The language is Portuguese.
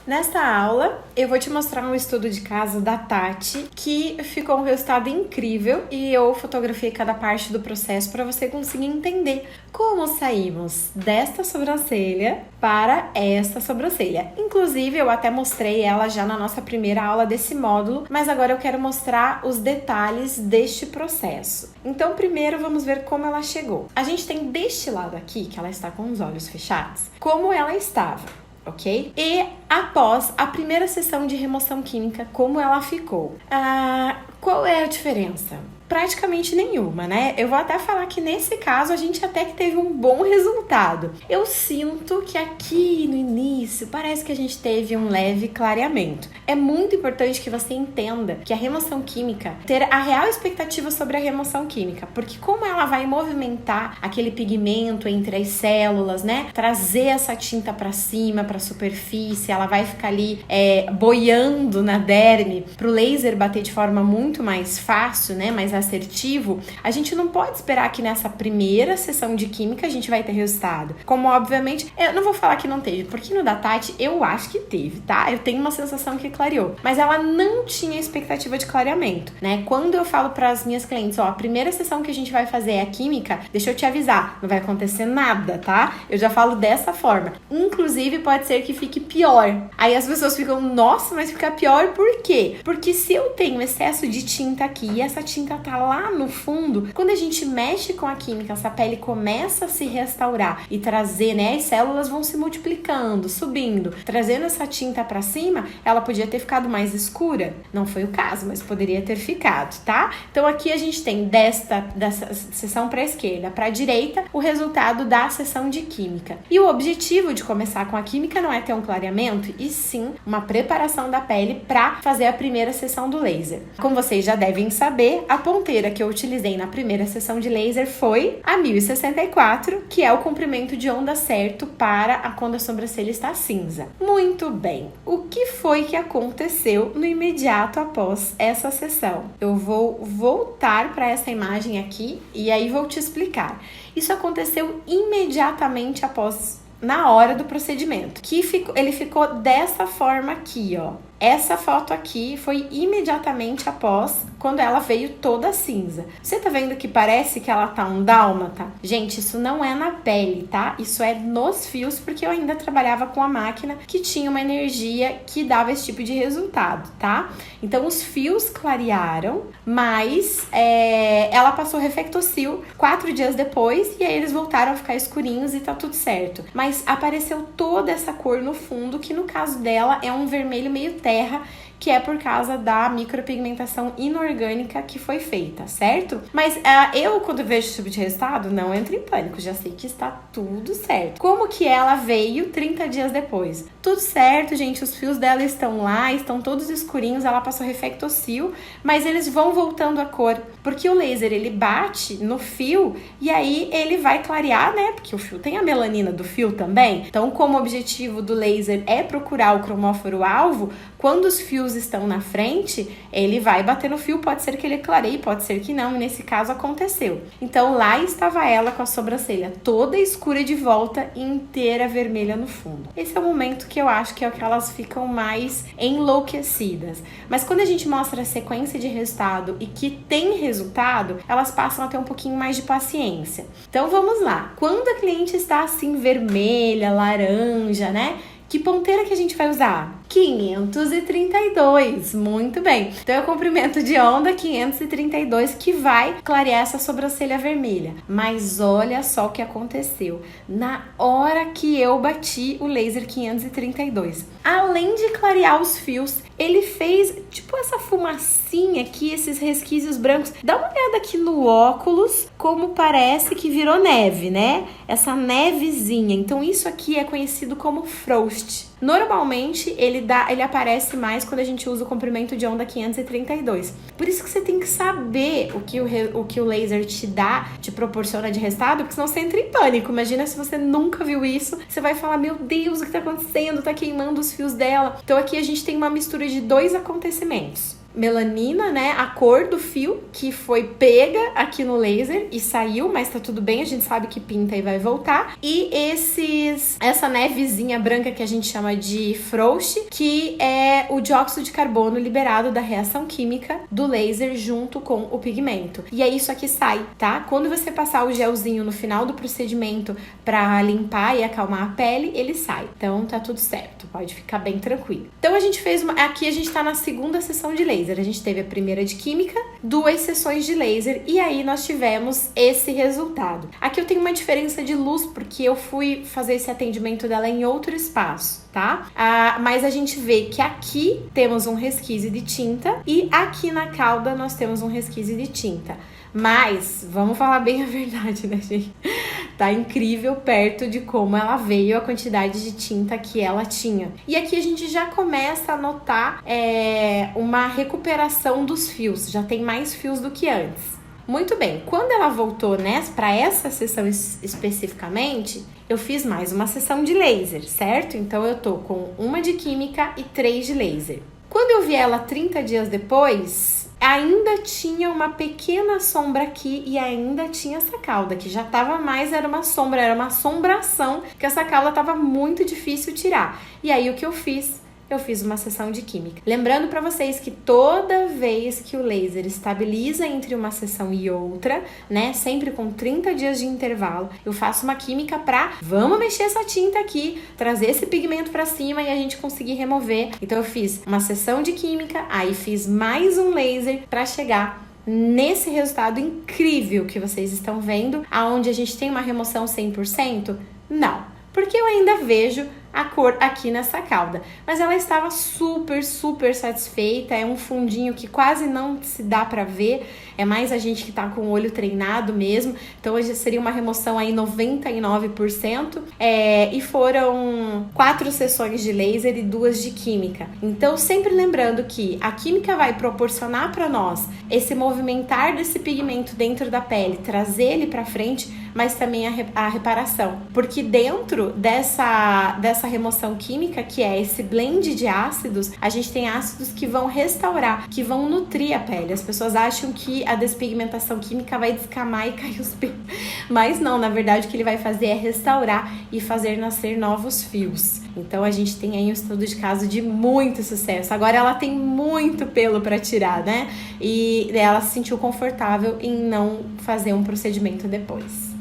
Nesta aula, eu vou te mostrar um estudo de caso da Tati, que ficou um resultado incrível e eu fotografei cada parte do processo para você conseguir entender como saímos desta sobrancelha para esta sobrancelha. Inclusive, eu até mostrei ela já na nossa primeira aula desse módulo, mas agora eu quero mostrar os detalhes deste processo. Então, primeiro vamos ver como ela chegou. A gente tem deste lado aqui, que ela está com os olhos fechados, como ela estava. Ok? E após a primeira sessão de remoção química, como ela ficou? Qual é a diferença? Praticamente nenhuma, né? Eu vou até falar que nesse caso a gente até que teve um bom resultado. Eu sinto que aqui no início parece que a gente teve um leve clareamento. É muito importante que você entenda que a remoção química, ter a real expectativa sobre a remoção química, porque como ela vai movimentar aquele pigmento entre as células, né? Trazer essa tinta para cima, para a superfície, ela vai ficar ali boiando na derme para o laser bater de forma muito mais fácil, né? Mais assertivo, a gente não pode esperar que nessa primeira sessão de química a gente vai ter resultado. Como, obviamente, eu não vou falar que não teve, porque no da Tati eu acho que teve, tá? Eu tenho uma sensação que clareou, mas ela não tinha expectativa de clareamento, né? Quando eu falo para as minhas clientes, ó, a primeira sessão que a gente vai fazer é a química, deixa eu te avisar, não vai acontecer nada, tá? Eu já falo dessa forma. Inclusive, pode ser que fique pior. Aí as pessoas ficam, nossa, mas fica pior por quê? Porque se eu tenho excesso de tinta aqui e essa tinta tá lá no fundo, quando a gente mexe com a química, essa pele começa a se restaurar e trazer, né, as células vão se multiplicando, subindo, trazendo essa tinta pra cima, ela podia ter ficado mais escura. Não foi o caso, mas poderia ter ficado, tá? Então aqui a gente tem dessa seção pra esquerda pra direita o resultado da sessão de química. E o objetivo de começar com a química não é ter um clareamento, e sim uma preparação da pele pra fazer a primeira sessão do laser. Como vocês já devem saber, a ponteira que eu utilizei na primeira sessão de laser foi a 1064, que é o comprimento de onda certo para quando a sobrancelha está cinza. Muito bem, o que foi que aconteceu no imediato após essa sessão? Eu vou voltar para essa imagem aqui e aí vou te explicar. Isso aconteceu imediatamente após, na hora do procedimento, ele ficou dessa forma aqui, ó. Essa foto aqui foi imediatamente após, quando ela veio toda cinza. Você tá vendo que parece que ela tá um dálmata? Gente, isso não é na pele, tá? Isso é nos fios, porque eu ainda trabalhava com a máquina que tinha uma energia que dava esse tipo de resultado, tá? Então, os fios clarearam, mas ela passou Reflectocil 4 dias depois, e aí eles voltaram a ficar escurinhos e tá tudo certo. Mas apareceu toda essa cor no fundo, que no caso dela é um vermelho meio terra, que é por causa da micropigmentação inorgânica que foi feita, certo? Mas eu, quando vejo esse tipo de resultado, não entro em pânico, já sei que está tudo certo. Como que ela veio 30 dias depois? Tudo certo, gente, os fios dela estão lá, estão todos escurinhos, ela passou Reflectocil, mas eles vão voltando a cor, porque o laser, ele bate no fio e aí ele vai clarear, né? Porque o fio tem a melanina do fio também. Então, como o objetivo do laser é procurar o cromóforo-alvo, quando os fios estão na frente, ele vai bater no fio, pode ser que ele clareie, pode ser que não, e nesse caso aconteceu. Então lá estava ela com a sobrancelha toda escura de volta e inteira vermelha no fundo. Esse é o momento que eu acho que é o que elas ficam mais enlouquecidas. Mas quando a gente mostra a sequência de resultado e que tem resultado, elas passam a ter um pouquinho mais de paciência. Então vamos lá. Quando a cliente está assim vermelha, laranja, né? Que ponteira que a gente vai usar? 532, muito bem. Então é o comprimento de onda 532 que vai clarear essa sobrancelha vermelha. Mas olha só o que aconteceu. Na hora que eu bati o laser 532, além de clarear os fios, ele fez tipo essa fumacinha aqui, esses resquícios brancos. Dá uma olhada aqui no óculos, como parece que virou neve, né? Essa nevezinha. Então isso aqui é conhecido como frost. Normalmente ele aparece mais quando a gente usa o comprimento de onda 532. Por isso que você tem que saber o que o laser te proporciona de resultado, porque senão você entra em pânico. Imagina se você nunca viu isso, você vai falar, meu Deus, o que tá acontecendo? Tá queimando os fios dela. Então aqui a gente tem uma mistura de dois acontecimentos. melanina, né? A cor do fio que foi pega aqui no laser e saiu, mas tá tudo bem, a gente sabe que pinta e vai voltar. E essa nevezinha branca que a gente chama de frouxe, que é o dióxido de carbono liberado da reação química do laser junto com o pigmento. E aí isso aqui sai, tá? Quando você passar o gelzinho no final do procedimento pra limpar e acalmar a pele, ele sai. Então tá tudo certo, pode ficar bem tranquilo. Então a gente fez aqui a gente tá na segunda sessão de laser. A gente teve a primeira de química, 2 sessões de laser e aí nós tivemos esse resultado. Aqui eu tenho uma diferença de luz porque eu fui fazer esse atendimento dela em outro espaço, tá? Mas a gente vê que aqui temos um resquício de tinta e aqui na cauda nós temos um resquício de tinta. Mas, vamos falar bem a verdade, né, gente? Tá incrível perto de como ela veio, a quantidade de tinta que ela tinha. E aqui a gente já começa a notar uma recuperação dos fios. Já tem mais fios do que antes. Muito bem, quando ela voltou, né, para essa sessão especificamente, eu fiz mais uma sessão de laser, certo? Então eu tô com uma de química e 3 de laser. Quando eu vi ela 30 dias depois, ainda tinha uma pequena sombra aqui e ainda tinha essa cauda, que já tava mais, era uma sombra, era uma assombração, que essa cauda tava muito difícil tirar. E aí o que eu fiz? Eu fiz uma sessão de química. Lembrando para vocês que toda vez que o laser estabiliza entre uma sessão e outra, né, sempre com 30 dias de intervalo, eu faço uma química vamos mexer essa tinta aqui, trazer esse pigmento para cima e a gente conseguir remover. Então eu fiz uma sessão de química, aí fiz mais um laser para chegar nesse resultado incrível que vocês estão vendo, aonde a gente tem uma remoção 100%? Não, porque eu ainda vejo a cor aqui nessa cauda, mas ela estava super satisfeita. É um fundinho que quase não se dá para ver, é mais a gente que tá com o olho treinado mesmo, então hoje seria uma remoção aí 99%, e foram 4 sessões de laser e 2 de química. Então sempre lembrando que a química vai proporcionar para nós esse movimentar desse pigmento dentro da pele, trazer ele para frente, mas também a reparação, porque dentro dessa remoção química, que é esse blend de ácidos, a gente tem ácidos que vão restaurar, que vão nutrir a pele. As pessoas acham que a despigmentação química vai descamar e cair os pelos, mas não, na verdade o que ele vai fazer é restaurar e fazer nascer novos fios. Então a gente tem aí um estudo de caso de muito sucesso. Agora ela tem muito pelo para tirar, né? E ela se sentiu confortável em não fazer um procedimento depois.